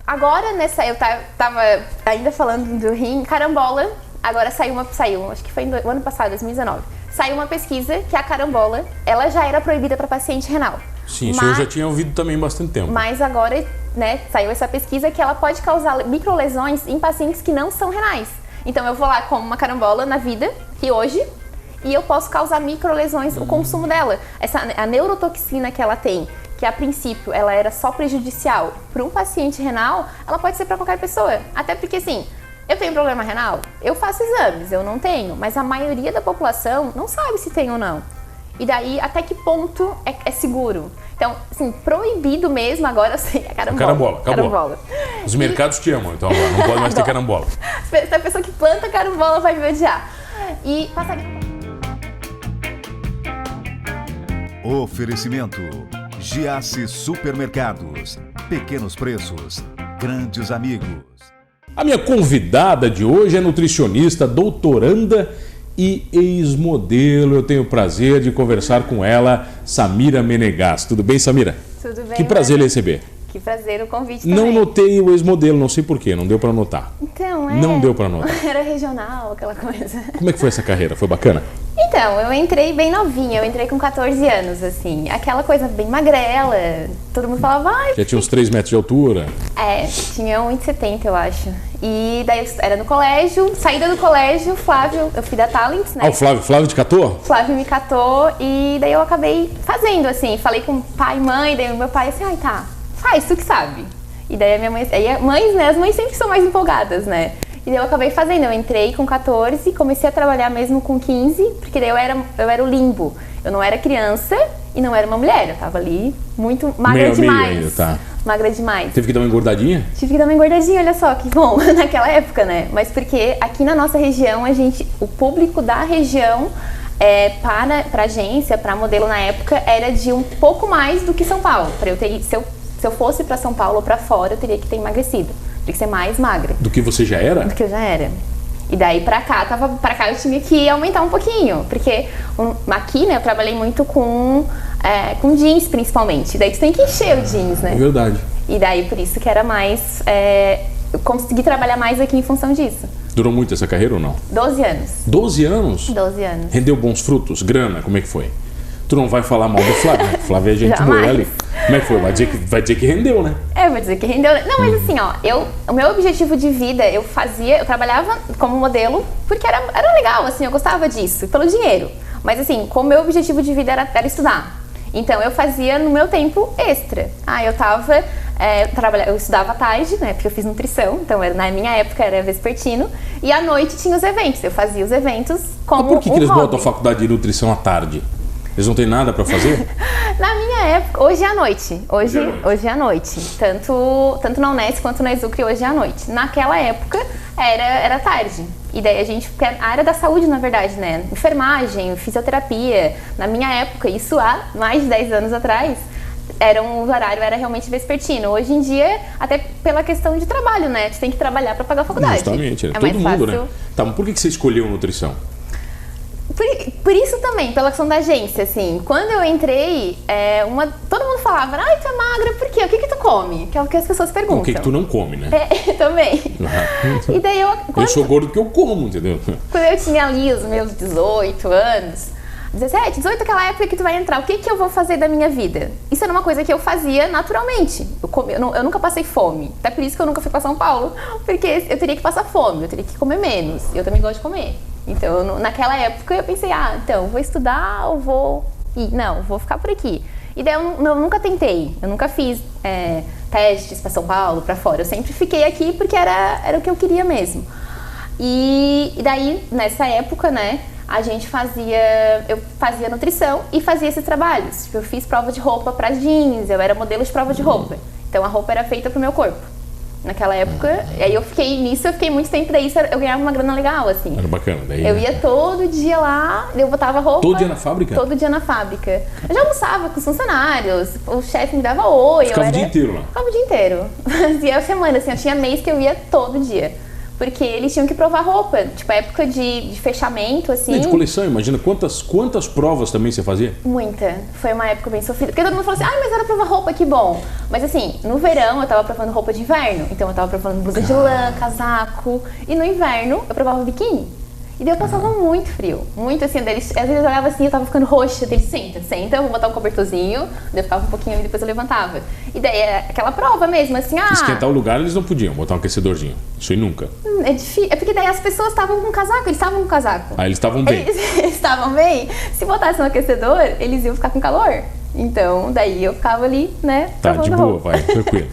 Agora, eu tava ainda falando do rim, carambola, agora saiu, acho que foi no ano passado, 2019, saiu uma pesquisa que a carambola, ela já era proibida para paciente renal. Sim, isso eu já tinha ouvido também há bastante tempo. Mas agora, né, saiu essa pesquisa que ela pode causar microlesões em pacientes que não são renais. Então eu vou lá como uma carambola na vida, que hoje, e eu posso causar microlesões, o consumo dela. A neurotoxina que ela tem, que a princípio ela era só prejudicial para um paciente renal, ela pode ser para qualquer pessoa. Até porque assim, eu tenho problema renal, eu faço exames, eu não tenho, mas a maioria da população não sabe se tem ou não. E daí, até que ponto é seguro? Então, assim, proibido mesmo, agora eu sei, é carambola. Carambola, acabou. Carambola. Os mercados te amam, então agora não pode mais ter carambola. Essa pessoa que planta carambola vai me odiar. E passarinho. Oferecimento: Giasse Supermercados. Pequenos preços, grandes amigos. A minha convidada de hoje é nutricionista, doutoranda e ex-modelo. Eu tenho o prazer de conversar com ela, Samira Menegas. Tudo bem, Samira? Tudo bem. Que prazer receber. Que prazer o convite também. Não notei o ex-modelo, não sei porquê, não deu para notar. Então, Não deu para notar. Era regional, aquela coisa. Como é que foi essa carreira? Foi bacana? Então, eu entrei bem novinha, eu entrei com 14 anos, assim. Aquela coisa bem magrela, todo mundo falava... Ai, já tinha uns 3 metros de altura? Tinha 1,70 eu acho. E daí era no colégio, saída do colégio, Flávio, eu fui da Talents, né? Ah, o Flávio te catou? Flávio me catou e daí eu acabei fazendo, assim. Falei com pai e mãe, daí o meu pai assim, ai tá, faz, tu que sabe. E daí a minha mãe, as mães sempre são mais empolgadas, né? E daí eu acabei fazendo, eu entrei com 14, comecei a trabalhar mesmo com 15, porque daí eu era o limbo. Eu não era criança e não era uma mulher, eu tava ali muito magra demais. Ainda, tá. Magra demais. Teve que dar uma engordadinha? Tive que dar uma engordadinha, olha só, que bom, naquela época, né? Mas porque aqui na nossa região, o público da região, pra agência, pra modelo na época, era de um pouco mais do que São Paulo. Se eu fosse pra São Paulo ou pra fora, eu teria que ter emagrecido. Teria que ser mais magra. Do que você já era? Do que eu já era. E daí pra cá eu tinha que aumentar um pouquinho. Porque aqui, né, eu trabalhei muito com jeans, principalmente. Daí tu tem que encher o jeans, né? É verdade. E daí por isso que era mais... eu consegui trabalhar mais aqui em função disso. Durou muito essa carreira ou não? 12 anos. 12 anos? 12 anos. Rendeu bons frutos? Grana? Como é que foi? Tu não vai falar mal do Flávio, né? O Flávio é gente boa ali. Como é que foi? Vai dizer que rendeu, né? Vou dizer que rendeu. Não, mas assim, ó, o meu objetivo de vida, eu trabalhava como modelo porque era legal, assim, eu gostava disso, pelo dinheiro. Mas assim, como meu objetivo de vida era estudar. Então eu fazia no meu tempo extra. Eu estudava à tarde, né, porque eu fiz nutrição, então na minha época era vespertino, e à noite tinha os eventos, eu fazia os eventos como Mas por que eles hobby. botam a faculdade de nutrição à tarde? Eles não têm nada pra fazer? Na minha época, hoje é à noite. Hoje é à noite. Tanto na Unesp quanto na Exucre, hoje é à noite. Naquela época, era tarde. E daí a área da saúde, na verdade, né? Enfermagem, fisioterapia. Na minha época, isso há mais de 10 anos atrás, o horário era realmente vespertino. Hoje em dia, até pela questão de trabalho, né? Tu tem que trabalhar pra pagar a faculdade. Justamente. É todo mundo, fácil. né? Tá, mas por que você escolheu nutrição? Por isso também, pela questão da agência, assim, quando eu entrei, todo mundo falava, ai, tu é magra, por quê? O que tu come? Que é o que as pessoas perguntam. O que tu não come, né? Também. E daí eu sou gordo porque eu como, entendeu? Quando eu tinha ali os meus 18 anos, 17, 18, aquela época que tu vai entrar, o que eu vou fazer da minha vida? Isso era uma coisa que eu fazia naturalmente. Eu nunca passei fome. Até por isso que eu nunca fui pra São Paulo, porque eu teria que passar fome, eu teria que comer menos. Eu também gosto de comer. Então, naquela época, eu pensei, então, vou estudar ou vou ir? Não, vou ficar por aqui. E daí eu nunca tentei, eu nunca fiz testes para São Paulo, para fora. Eu sempre fiquei aqui porque era o que eu queria mesmo. E daí, nessa época, né, eu fazia nutrição e fazia esses trabalhos. Eu fiz prova de roupa para jeans, eu era modelo de prova de roupa. Então, a roupa era feita pro meu corpo. Naquela época, aí eu fiquei muito tempo, daí eu ganhava uma grana legal, assim. Era bacana, daí... Eu ia todo dia lá, eu botava roupa... Todo dia na fábrica? Todo dia na fábrica. Eu já almoçava com os funcionários, o chefe me dava oi. Ficava o dia inteiro lá? Ficava o dia inteiro. Fazia a semana, assim, eu tinha mês que eu ia todo dia. Porque eles tinham que provar roupa. Tipo, a época de fechamento, assim... De coleção, imagina quantas provas também você fazia? Muita. Foi uma época bem sofrida. Porque todo mundo falou assim, mas era provar roupa, que bom. Mas assim, no verão eu tava provando roupa de inverno. Então eu tava provando blusa de lã, casaco. E no inverno eu provava biquíni. E daí eu passava muito frio. Muito assim, às vezes eu olhava assim, eu tava ficando roxa. Daí senta, eu vou botar um cobertorzinho. Daí eu ficava um pouquinho ali, depois eu levantava. E daí é aquela prova mesmo, assim, Esquentar o lugar eles não podiam, botar um aquecedorzinho. Isso aí nunca. É difícil. É porque daí as pessoas estavam com casaco, eles estavam com casaco. Ah, eles estavam bem. Eles estavam bem. Se botasse no aquecedor, eles iam ficar com calor. Então, daí eu ficava ali, né? Tá, de boa, vai, tranquilo.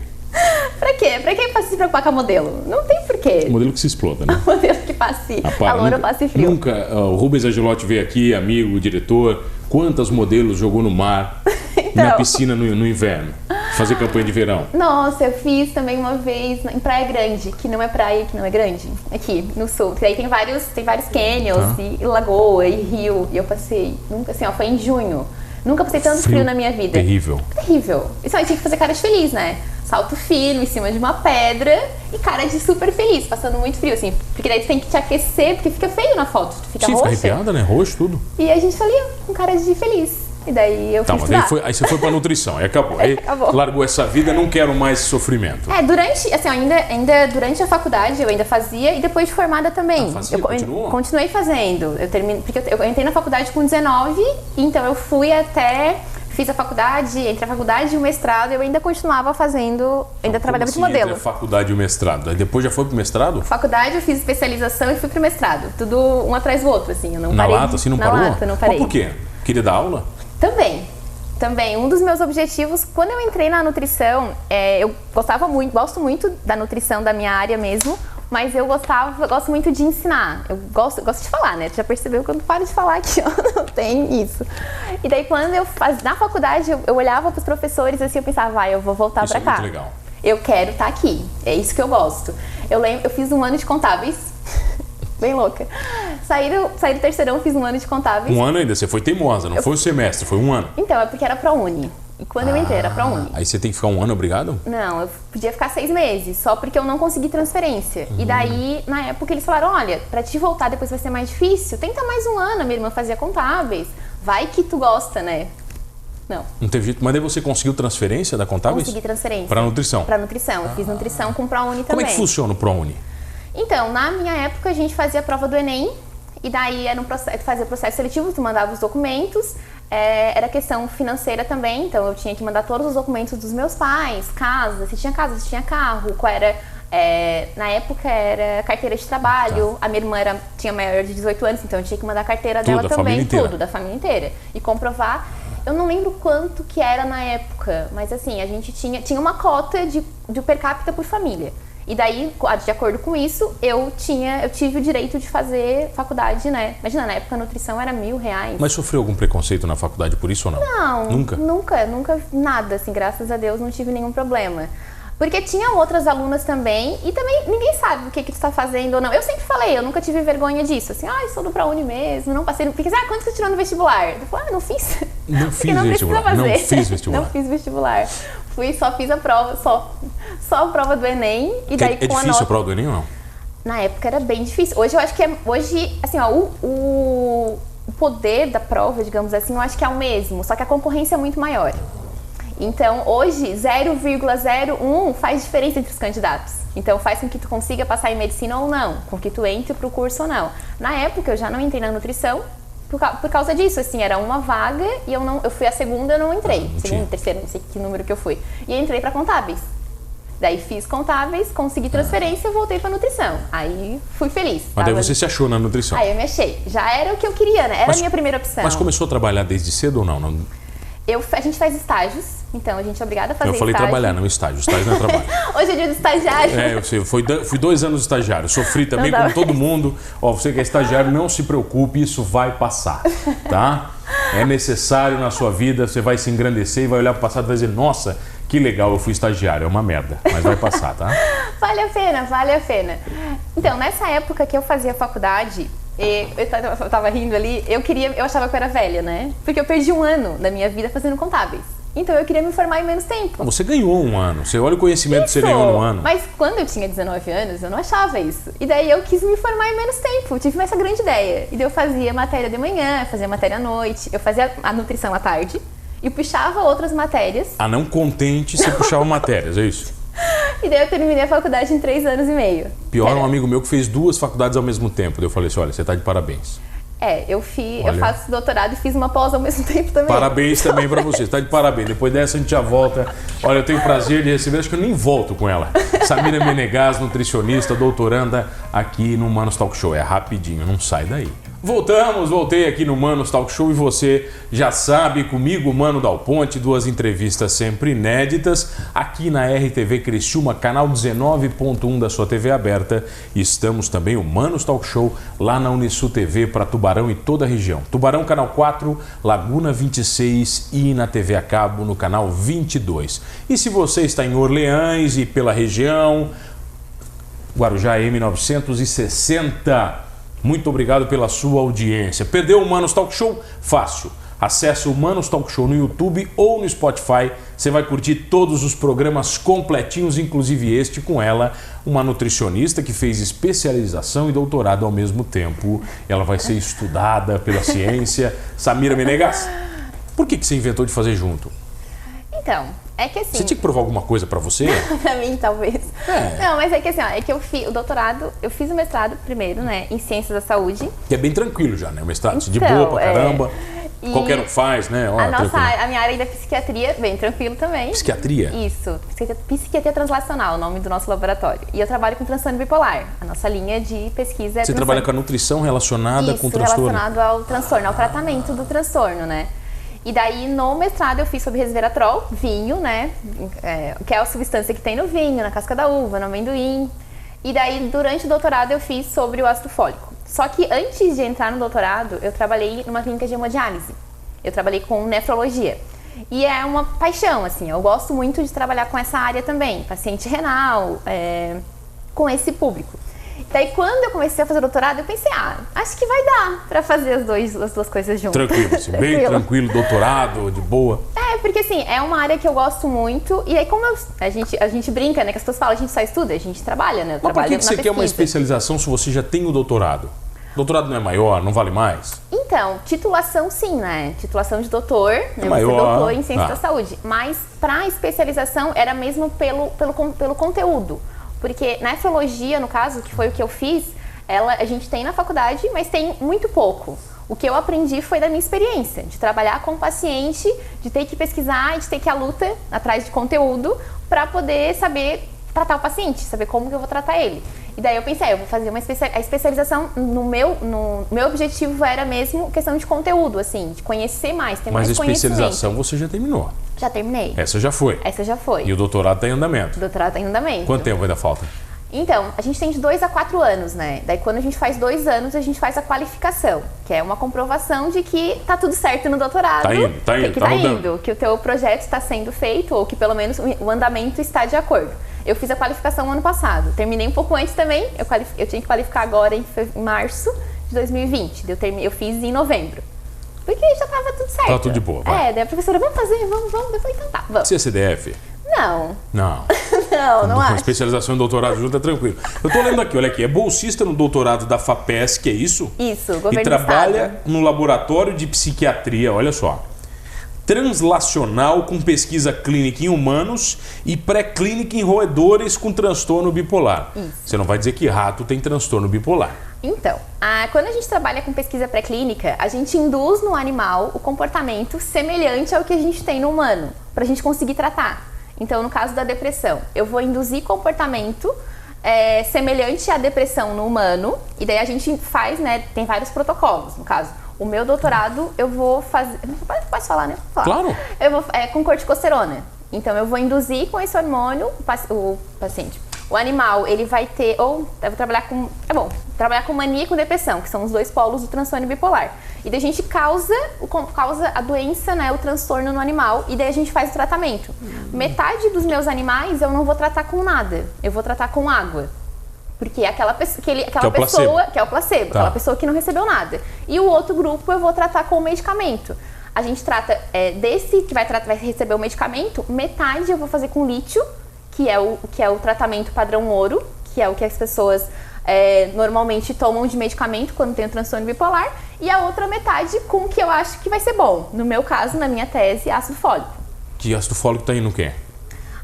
Pra quê? Pra que se preocupar com a modelo? Não tem porquê. Modelo que se exploda, né? Modelo que passe calor ou passe frio. Nunca, o Rubens Angelotti veio aqui, amigo, diretor. Quantas modelos jogou no mar, então, na piscina no inverno? Fazer campanha de verão. Nossa, eu fiz também uma vez em Praia Grande, que não é praia, que não é grande, aqui no sul. E aí tem vários canyons, e lagoa, e rio. E eu passei, nunca assim, foi em junho. Nunca passei tanto frio na minha vida. Terrível. Terrível. Isso aí tinha que fazer cara de feliz, né? Salto fino em cima de uma pedra e cara de super feliz, passando muito frio, assim. Porque daí você tem que te aquecer, porque fica feio na foto. Tu fica roxa. Fica arrepiada, né? Roxo, tudo. E a gente ali, com cara de feliz. E daí eu fui estudar. Aí você foi pra nutrição, aí acabou. Aí acabou. Largou essa vida, não quero mais sofrimento. Durante, assim, ainda durante a faculdade eu ainda fazia e depois de formada também. Continuou? Continuei fazendo. Eu terminei, porque eu entrei na faculdade com 19, então eu fui até... Fiz a faculdade, entre a faculdade e o mestrado, eu ainda continuava fazendo, ainda trabalhava de modelo. Entre a faculdade e o mestrado? Aí depois já foi pro mestrado? Faculdade, eu fiz especialização e fui pro mestrado. Tudo um atrás do outro, assim. Eu não na parei. Lata, assim, não parou? Na lata, não parei. Mas por quê? Queria dar aula? Também. Um dos meus objetivos, quando eu entrei na nutrição, eu gosto muito da nutrição da minha área mesmo, mas eu gosto muito de ensinar. Eu gosto de falar, né? Tu já percebeu que eu não paro de falar aqui, ó, não tem isso. E daí quando eu na faculdade, eu olhava pros professores assim, eu pensava, eu vou voltar pra cá. Isso é muito legal. Eu quero estar aqui, é isso que eu gosto. Eu fiz um ano de contábeis, bem louca. Saí do terceirão, fiz um ano de contábeis. Um ano ainda, você foi teimosa, não foi o semestre, foi um ano. Então, é porque era ProUni. E quando eu entrei, era ProUni. Aí você tem que ficar um ano obrigado? Não, eu podia ficar 6 meses, só porque eu não consegui transferência. E daí, na época, eles falaram, olha, pra te voltar depois vai ser mais difícil, tenta mais um ano. Minha irmã fazia contábeis, vai que tu gosta, né? Não teve jeito, mas daí você conseguiu transferência da contábeis? Consegui transferência. Pra nutrição? Pra nutrição, eu fiz nutrição com ProUni também. Como é que funciona o ProUni? Então, na minha época, a gente fazia a prova do Enem, e daí era fazia o processo seletivo, tu mandava os documentos, era questão financeira também, então eu tinha que mandar todos os documentos dos meus pais, casa, se tinha carro, qual era, na época era carteira de trabalho, a minha irmã tinha maior de 18 anos, então eu tinha que mandar a carteira dela também, tudo, da família inteira, e comprovar. Eu não lembro quanto que era na época, mas assim, a gente tinha uma cota de per capita por família. E daí, de acordo com isso, eu tive o direito de fazer faculdade, né? Imagina, na época a nutrição era R$1.000. Mas sofreu algum preconceito na faculdade por isso ou não? Não. Nunca nada, assim, graças a Deus não tive nenhum problema. Porque tinha outras alunas também, e também ninguém sabe o que tu tá fazendo ou não. Eu sempre falei, eu nunca tive vergonha disso, assim, sou do ProUni mesmo, não passei, porque quanto você tirou no vestibular? Eu falei, não fiz. Não fiz vestibular, não fiz vestibular. Não fiz vestibular. Só fiz a prova, só a prova do Enem, e daí com a nota... É difícil a prova do Enem ou não? Na época era bem difícil. Hoje eu acho que assim, ó, o poder da prova, digamos assim, eu acho que é o mesmo, só que a concorrência é muito maior. Então, hoje, 0,01 faz diferença entre os candidatos. Então, faz com que tu consiga passar em medicina ou não, com que tu entre pro curso ou não. Na época, eu já não entrei na nutrição por causa disso, assim, era uma vaga e eu fui a segunda, eu não entrei. Segunda, terceira, não sei que número que eu fui. E entrei pra contábeis. Daí fiz contábeis, consegui transferência e voltei pra nutrição. Aí fui feliz. Mas daí você se achou na nutrição? Aí eu me achei. Já era o que eu queria, né? Era a minha primeira opção. Mas começou a trabalhar desde cedo ou não? A gente faz estágios, então a gente é obrigada a fazer estágio. Eu falei trabalhar, não estágio. Estágio não é trabalho. Hoje é dia do estagiário. Eu sei. Fui 2 anos de estagiário. Sofri também, como todo mundo. Você que é estagiário, não se preocupe, isso vai passar, tá? É necessário na sua vida, você vai se engrandecer e vai olhar para o passado e vai dizer, nossa, que legal, eu fui estagiário. É uma merda, mas vai passar, tá? Vale a pena. Então, nessa época que eu fazia faculdade... eu tava rindo ali, eu achava que eu era velha, né? Porque eu perdi um ano da minha vida fazendo contábeis. Então eu queria me formar em menos tempo. Você ganhou um ano. Você olha o conhecimento que você ganhou no ano. Mas quando eu tinha 19 anos, eu não achava isso. E daí eu quis me formar em menos tempo. Eu tive essa grande ideia. E daí eu fazia matéria de manhã, fazia matéria à noite, eu fazia a nutrição à tarde e puxava outras matérias. Não contente, você puxava matérias, é isso? E daí eu terminei a faculdade em 3 anos e meio. Pior, um amigo meu que fez 2 faculdades ao mesmo tempo. Daí eu falei assim, olha, você tá de parabéns. Eu faço doutorado e fiz uma pós ao mesmo tempo também. Parabéns também pra você, tá de parabéns. Depois dessa a gente já volta. Olha, eu tenho o prazer de receber, acho que eu nem volto com ela. Samira Menegas, nutricionista, doutoranda aqui no Manos Talk Show. É rapidinho, não sai daí. Voltei aqui no Manos Talk Show e você já sabe, comigo, Mano Dal Ponte, 2 entrevistas sempre inéditas, aqui na RTV Criciúma, canal 19.1 da sua TV aberta. E estamos também o Manos Talk Show lá na Unisul TV para Tubarão e toda a região. Tubarão, canal 4, Laguna 26 e na TV a cabo no canal 22. E se você está em Orleans e pela região, Guarujá M960, muito obrigado pela sua audiência. Perdeu o Manos Talk Show? Fácil. Acesse o Manos Talk Show no YouTube ou no Spotify. Você vai curtir todos os programas completinhos, inclusive este com ela, uma nutricionista que fez especialização e doutorado ao mesmo tempo. Ela vai ser estudada pela ciência. Samira Menegas, por que você inventou de fazer junto? Então, é que assim... Você tinha que provar alguma coisa pra você? Pra mim, talvez. Não, mas é que assim, é que eu fiz o doutorado, eu fiz o mestrado primeiro, né, em Ciências da Saúde. Que é bem tranquilo já, né, o mestrado, de boa pra caramba. Qualquer um faz, né? A minha área ainda é psiquiatria, bem tranquilo também. Psiquiatria? Isso, psiquiatria translacional, o nome do nosso laboratório. E eu trabalho com transtorno bipolar, a nossa linha de pesquisa é Você trabalha com a nutrição relacionada com o transtorno? Relacionado ao transtorno, ao tratamento do transtorno, né? E daí, no mestrado, eu fiz sobre resveratrol, vinho, né? Que é a substância que tem no vinho, na casca da uva, no amendoim. E daí, durante o doutorado, eu fiz sobre o ácido fólico. Só que antes de entrar no doutorado, eu trabalhei numa clínica de hemodiálise. Eu trabalhei com nefrologia. E é uma paixão, assim. Eu gosto muito de trabalhar com essa área também. Paciente renal, com esse público. Daí, quando eu comecei a fazer doutorado, eu pensei, acho que vai dar pra fazer as duas coisas juntas. Tranquilo, assim, bem tranquilo, doutorado, de boa. Porque assim, é uma área que eu gosto muito. E aí, como a gente brinca, né, que as pessoas falam, a gente só estuda, a gente trabalha, né? Eu Mas por que você pesquisa. quer uma especialização se você já tem o doutorado? Doutorado não é maior, não vale mais? Então, titulação sim, né? Titulação de doutor, né? Maior. Você doutor em Ciência da Saúde. Mas pra especialização era mesmo pelo conteúdo. Porque na nefrologia, no caso, que foi o que eu fiz, a gente tem na faculdade, mas tem muito pouco. O que eu aprendi foi da minha experiência, de trabalhar com o paciente, de ter que pesquisar, de ter que ir à luta atrás de conteúdo para poder saber tratar o paciente, saber como que eu vou tratar ele. E daí eu pensei, eu vou fazer a especialização, no meu objetivo era mesmo questão de conteúdo, assim, de conhecer mais, ter mais conhecimento. Mas a especialização você já terminou? Já terminei. Essa já foi? Essa já foi. E o doutorado está em andamento? O doutorado está em andamento. Quanto tempo ainda falta? Então, a gente tem de 2 a 4 anos, né? Daí quando a gente faz 2 anos, a gente faz a qualificação, que é uma comprovação de que tá tudo certo no doutorado. Tá indo, que o teu projeto está sendo feito, ou que pelo menos o andamento está de acordo. Eu fiz a qualificação ano passado, terminei um pouco antes também, eu tinha que qualificar agora em março de 2020, eu fiz em novembro. Porque já tava tudo certo. Tá tudo de boa, vai. Daí a professora, vamos fazer, vamos. Eu falei, então tá, vamos. Você é CDF? Não. Não. Não acho. Especialização em doutorado junto é tranquilo. Eu tô lendo aqui, olha aqui, é bolsista no doutorado da FAPESC, é isso? Isso, governo e do trabalha estado. no laboratório de psiquiatria, olha só. Translacional com pesquisa clínica em humanos e pré-clínica em roedores com transtorno bipolar. Isso. Você não vai dizer que rato tem transtorno bipolar. Então, quando a gente trabalha com pesquisa pré-clínica, a gente induz no animal o comportamento semelhante ao que a gente tem no humano, para a gente conseguir tratar. Então, no caso da depressão, eu vou induzir comportamento semelhante à depressão no humano, e daí a gente faz, né, tem vários protocolos, no caso. O meu doutorado, eu vou fazer... Pode falar, né? Claro. Eu vou com corticosterona. Então, eu vou induzir com esse hormônio o paciente. O animal, ele vai ter... Ou eu vou trabalhar com... trabalhar com mania e com depressão, que são os 2 polos do transtorno bipolar. E daí a gente causa a doença, né, o transtorno no animal, e daí a gente faz o tratamento. Metade dos meus animais eu não vou tratar com nada. Eu vou tratar com água. Porque aquela pessoa, que é o placebo, tá. Aquela pessoa que não recebeu nada. E o outro grupo eu vou tratar com medicamento. a gente trata desse que vai receber o medicamento, metade eu vou fazer com lítio, que é o tratamento padrão ouro, que é o que as pessoas normalmente tomam de medicamento quando tem o transtorno bipolar, e a outra metade com o que eu acho que vai ser bom. No meu caso, na minha tese, ácido fólico. Que ácido fólico tem no quê?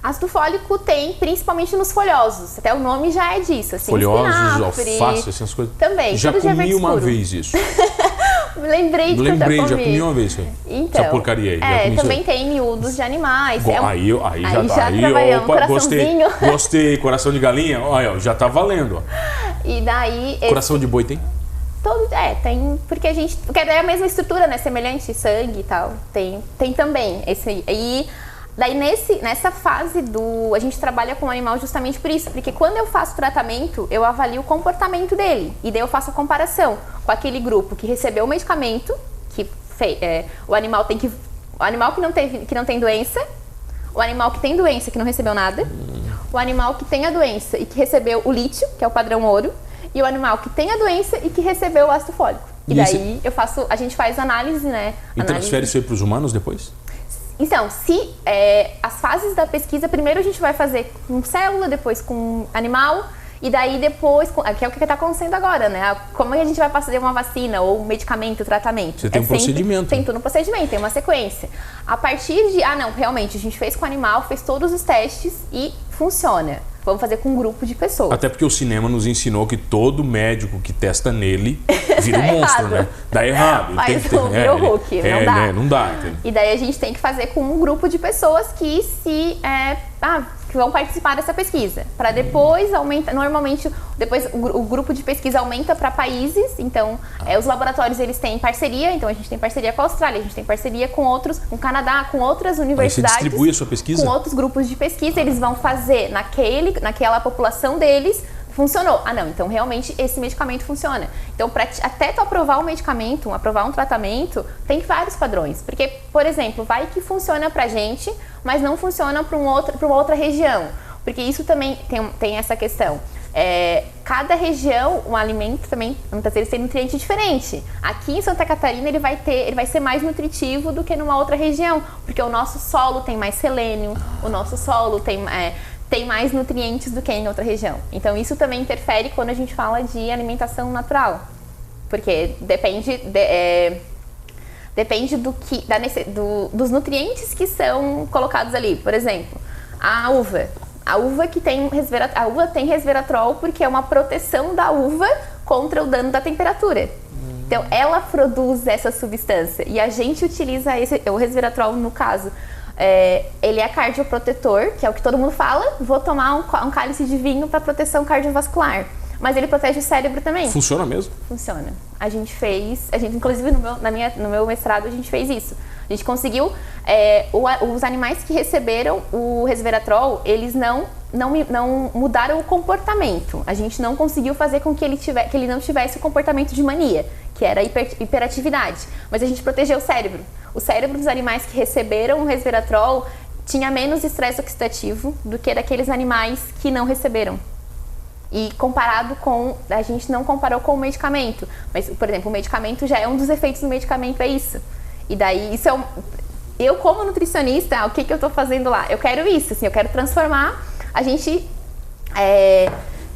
Ácido fólico tem principalmente nos folhosos, até o nome já é disso. Assim, folhosos, espinafre, alface, essas coisas. Também, já tudo comi uma vez isso. Lembrei de que eu já comi uma vez isso aí. Então, essa porcaria aí. também tem miúdos de animais. Aí gostei, coração de galinha, olha, já tá valendo. E daí... Coração de boi tem? Tem, porque é a mesma estrutura, né, semelhante, sangue e tal, tem também, e daí nessa fase a gente trabalha com o animal justamente por isso, porque quando eu faço tratamento, eu avalio o comportamento dele, e daí eu faço a comparação com aquele grupo que recebeu o medicamento, o animal que não tem doença, o animal que tem doença que não recebeu nada, o animal que tem a doença e que recebeu o lítio, que é o padrão ouro, e o animal que tem a doença e que recebeu o ácido fólico. E daí a gente faz análise, né? E transfere isso aí para os humanos depois? Então, as fases da pesquisa, primeiro a gente vai fazer com célula, depois com animal, e daí depois, que é o que está acontecendo agora, né? Como a gente vai fazer uma vacina ou um medicamento, tratamento? Você tem um procedimento. Tem tudo um procedimento, tem uma sequência. A partir de, realmente, a gente fez com o animal, fez todos os testes e funciona. Vamos fazer com um grupo de pessoas. Até porque o cinema nos ensinou que todo médico que testa nele vira um monstro, né? Dá errado. Vira o Hulk, não dá. Não dá. Entendeu? E daí a gente tem que fazer com um grupo de pessoas que que vão participar dessa pesquisa. Para depois aumentar, normalmente, depois o grupo de pesquisa aumenta para países, então os laboratórios eles têm parceria, então a gente tem parceria com a Austrália, a gente tem parceria com outros, com o Canadá, com outras universidades. Aí você distribui a sua pesquisa? Com outros grupos de pesquisa, eles vão fazer naquela população deles. Funcionou. Então realmente esse medicamento funciona. Então, até tu aprovar um medicamento, aprovar um tratamento, tem vários padrões. Porque, por exemplo, vai que funciona pra gente, mas não funciona para uma outra região. Porque isso também tem essa questão. Cada região, um alimento também, muitas vezes tem nutriente diferente. Aqui em Santa Catarina ele vai ser mais nutritivo do que numa outra região, porque o nosso solo tem mais selênio, o nosso solo tem mais nutrientes do que em outra região. Então isso também interfere quando a gente fala de alimentação natural, porque depende dos nutrientes que são colocados ali. Por exemplo, a uva tem resveratrol porque é uma proteção da uva contra o dano da temperatura. Então ela produz essa substância e a gente utiliza o resveratrol no caso. Ele é cardioprotetor, que é o que todo mundo fala. Vou tomar um cálice de vinho para proteção cardiovascular. Mas ele protege o cérebro também. Funciona mesmo? Funciona. A gente inclusive no meu mestrado a gente fez isso. A gente conseguiu, os animais que receberam o resveratrol, eles não mudaram o comportamento. A gente não conseguiu fazer com que ele não tivesse o comportamento de mania, que era a hiperatividade. Mas a gente protegeu o cérebro. O cérebro dos animais que receberam o resveratrol tinha menos estresse oxidativo do que daqueles animais que não receberam. E a gente não comparou com o medicamento. Mas, por exemplo, o medicamento já é um dos efeitos do medicamento, é isso. E daí, eu como nutricionista, o que eu estou fazendo lá? Eu quero isso, assim, eu quero transformar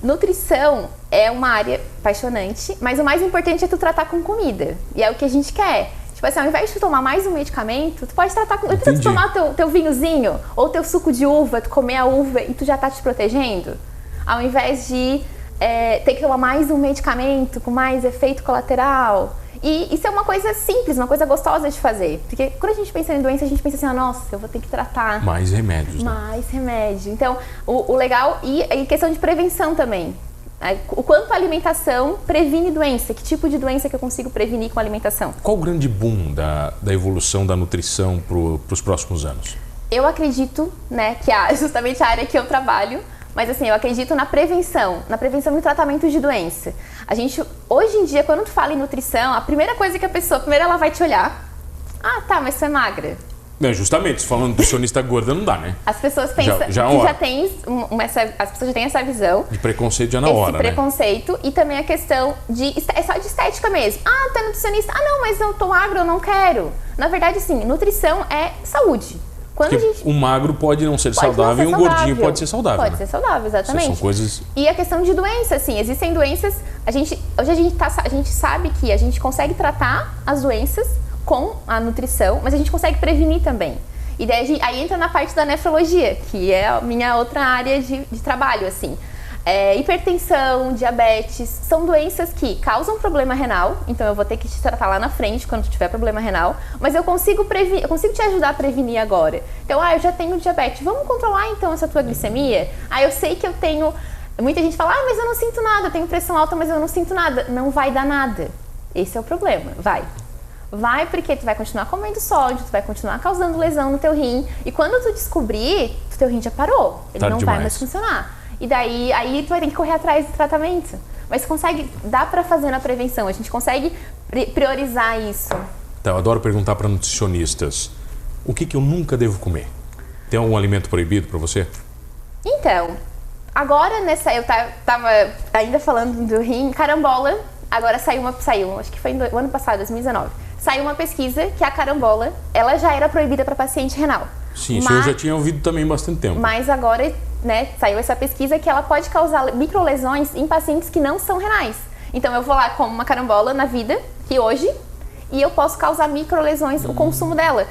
nutrição é uma área apaixonante, mas o mais importante é tu tratar com comida. E é o que a gente quer. Tipo assim, ao invés de tu tomar mais um medicamento, tu pode tratar com... Tu tomar teu vinhozinho, ou teu suco de uva, tu comer a uva e tu já tá te protegendo. Ao invés de ter que tomar mais um medicamento com mais efeito colateral. E isso é uma coisa simples, uma coisa gostosa de fazer. Porque quando a gente pensa em doença, a gente pensa assim, nossa, eu vou ter que tratar. Mais remédios, né? Mais remédio. Então, o legal... E questão de prevenção também. O quanto a alimentação previne doença. Que tipo de doença que eu consigo prevenir com a alimentação? Qual o grande boom da evolução da nutrição para os próximos anos? Eu acredito, né, que justamente a área que eu trabalho, mas assim, eu acredito na prevenção e tratamento de doença. A gente, hoje em dia, quando tu fala em nutrição, a primeira coisa que primeiro ela vai te olhar, tá, mas tu é magra. Não, justamente, se falando nutricionista gorda, não dá, né? As pessoas pensam que já tem as pessoas já têm essa visão. De preconceito já na hora, esse preconceito, e também a questão é só de estética mesmo. Ah, tu é nutricionista? Ah, não, mas eu tô magro, eu não quero. Na verdade, sim, nutrição é saúde. Porque um magro pode não ser saudável e um gordinho pode ser saudável. Pode ser saudável, exatamente. São coisas... E a questão de doença, assim, existem doenças... Hoje a gente sabe que a gente consegue tratar as doenças com a nutrição, mas a gente consegue prevenir também. E daí aí entra na parte da nefrologia, que é a minha outra área de trabalho, assim. Hipertensão, diabetes, são doenças que causam problema renal, então eu vou ter que te tratar lá na frente quando tiver problema renal, mas eu consigo te ajudar a prevenir agora. Então, eu já tenho diabetes, vamos controlar então essa tua glicemia? Eu sei que eu tenho... Muita gente fala, mas eu não sinto nada, eu tenho pressão alta, mas eu não sinto nada. Não vai dar nada. Esse é o problema, Vai porque tu vai continuar comendo sódio, tu vai continuar causando lesão no teu rim, e quando tu descobrir, o teu rim já parou, ele não vai mais funcionar. E daí, aí tu vai ter que correr atrás do tratamento. Mas dá pra fazer na prevenção, a gente consegue priorizar isso. Então, eu adoro perguntar para nutricionistas, o que eu nunca devo comer? Tem algum alimento proibido para você? Então, agora eu tava ainda falando do rim, carambola, agora saiu, acho que foi no ano passado, 2019, saiu uma pesquisa que a carambola, ela já era proibida para paciente renal. Sim, isso eu já tinha ouvido também há bastante tempo. Mas agora, saiu essa pesquisa que ela pode causar microlesões em pacientes que não são renais. Então eu vou lá como uma carambola na vida, que hoje, e eu posso causar microlesões, o consumo dela.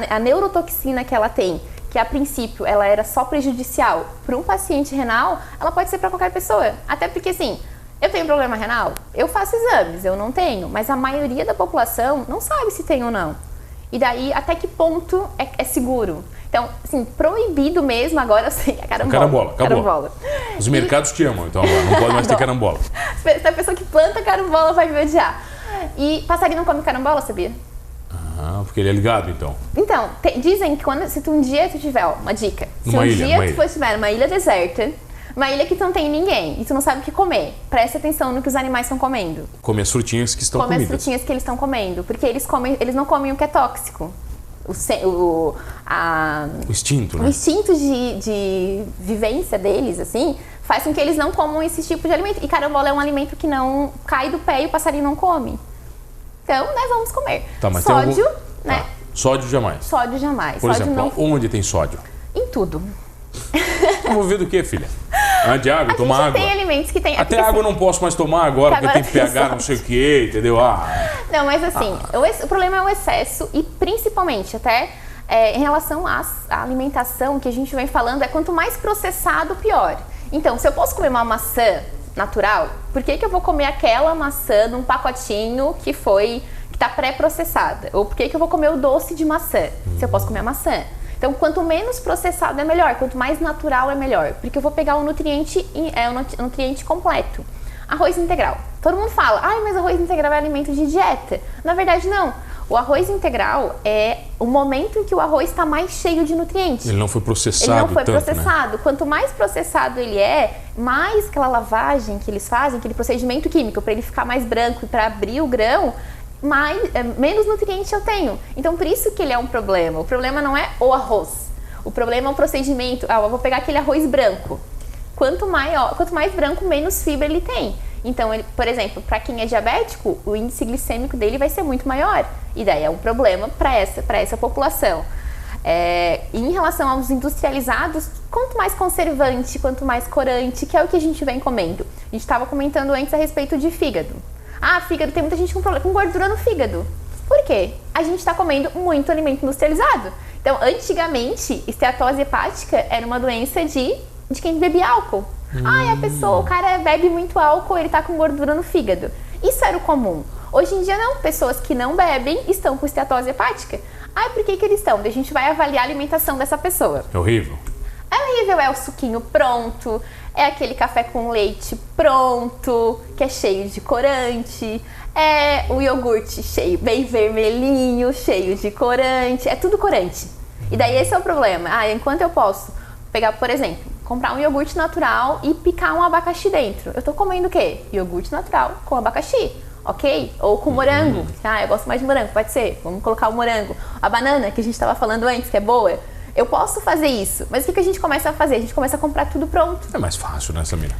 A neurotoxina que ela tem, que a princípio ela era só prejudicial para um paciente renal, ela pode ser para qualquer pessoa. Até porque assim, eu tenho problema renal, eu faço exames, eu não tenho, mas a maioria da população não sabe se tem ou não. E daí, até que ponto é seguro? Então, assim, proibido mesmo, agora eu sei que é carambola. Carambola. Os mercados te amam, então agora não pode mais ter carambola. Se a pessoa que planta carambola vai me odiar. E passarinho não come carambola, sabia? Ah, porque ele é ligado, então. Então, dizem que se um dia tu tiver, uma dica, se um dia tu estiver numa ilha deserta, uma ilha que não tem ninguém e tu não sabe o que comer, preste atenção no que os animais estão comendo. Come as frutinhas que estão comidas. Come as frutinhas que eles estão comendo, porque eles não comem o que é tóxico. O instinto, né? O instinto de vivência deles, assim, faz com que eles não comam esse tipo de alimento. E carambola é um alimento que não cai do pé e o passarinho não come. Então, vamos comer. Tá, mas sódio, Tá. Sódio jamais. Sódio jamais. Por sódio exemplo, onde tem sódio? Em tudo. Vou ver do que, filha? De água, tomar água. Tem alimentos que tem... Até água eu não posso mais tomar agora, porque tem pH não sei o que, entendeu? Não, mas assim, o problema é o excesso e principalmente até em relação à alimentação que a gente vem falando, quanto mais processado, pior. Então, se eu posso comer uma maçã natural, por que eu vou comer aquela maçã num pacotinho que está pré-processada? Ou por que eu vou comer o doce de maçã, se eu posso comer a maçã? Então, quanto menos processado é melhor, quanto mais natural é melhor, porque eu vou pegar o nutriente completo. Arroz integral. Todo mundo fala, mas arroz integral é alimento de dieta. Na verdade, não. O arroz integral é o momento em que o arroz está mais cheio de nutrientes. Ele não foi processado tanto, processado. Né? Quanto mais processado ele é, mais aquela lavagem que eles fazem, aquele procedimento químico para ele ficar mais branco e para abrir o grão, menos nutrientes eu tenho. Então, por isso que ele é um problema. O problema não é o arroz. O problema é o procedimento. Eu vou pegar aquele arroz branco. Quanto mais branco, menos fibra ele tem. Então, por exemplo, para quem é diabético, o índice glicêmico dele vai ser muito maior. E daí é um problema para essa população. Em relação aos industrializados, quanto mais conservante, quanto mais corante, que é o que a gente vem comendo. A gente estava comentando antes a respeito de fígado. Fígado, tem muita gente com problema com gordura no fígado. Por quê? A gente está comendo muito alimento industrializado. Então, antigamente, esteatose hepática era uma doença de quem bebia álcool. O cara bebe muito álcool, ele tá com gordura no fígado. Isso era o comum. Hoje em dia não, pessoas que não bebem estão com esteatose hepática. Por que eles estão? A gente vai avaliar a alimentação dessa pessoa. É horrível. É horrível, é o suquinho pronto, é aquele café com leite pronto, que é cheio de corante, é o iogurte bem vermelhinho, cheio de corante, é tudo corante. E daí esse é o problema. Enquanto eu posso pegar, por exemplo, comprar um iogurte natural e picar um abacaxi dentro. Eu tô comendo o quê? Iogurte natural com abacaxi. ok? Ou com morango. Ah, eu gosto mais de morango, pode ser. Vamos colocar o morango. A banana, que a gente estava falando antes, que é boa. Eu posso fazer isso. Mas o que a gente começa a fazer? A gente começa a comprar tudo pronto. É mais fácil, né, Samira?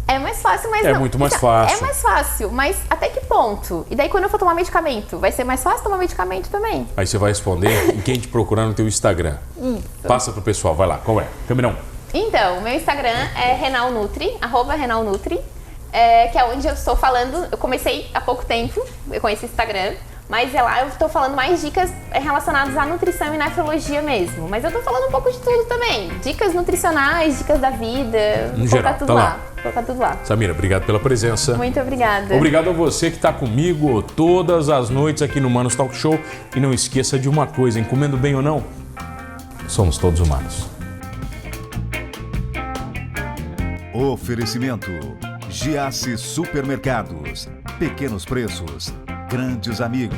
É mais fácil, mas É não. muito mais fácil. É mais fácil, mas até que ponto? E daí quando eu for tomar medicamento, vai ser mais fácil tomar medicamento também? Aí você vai responder em quem te procurar no teu Instagram. Passa pro pessoal, vai lá, qual é? Câmera 1. Então, o meu Instagram é renalnutri, @renalnutri, que é onde eu estou falando. Eu comecei há pouco tempo com esse Instagram, mas é lá eu estou falando mais dicas relacionadas à nutrição e nefrologia mesmo. Mas eu estou falando um pouco de tudo também. Dicas nutricionais, dicas da vida. No Vou geral, colocar tudo tá lá. Vou colocar tudo lá. Samira, obrigado pela presença. Muito obrigada. Obrigado a você que está comigo todas as noites aqui no Manos Talk Show. E não esqueça de uma coisa, hein? Comendo bem ou não, somos todos humanos. Oferecimento: Giasse Supermercados. Pequenos preços, grandes amigos.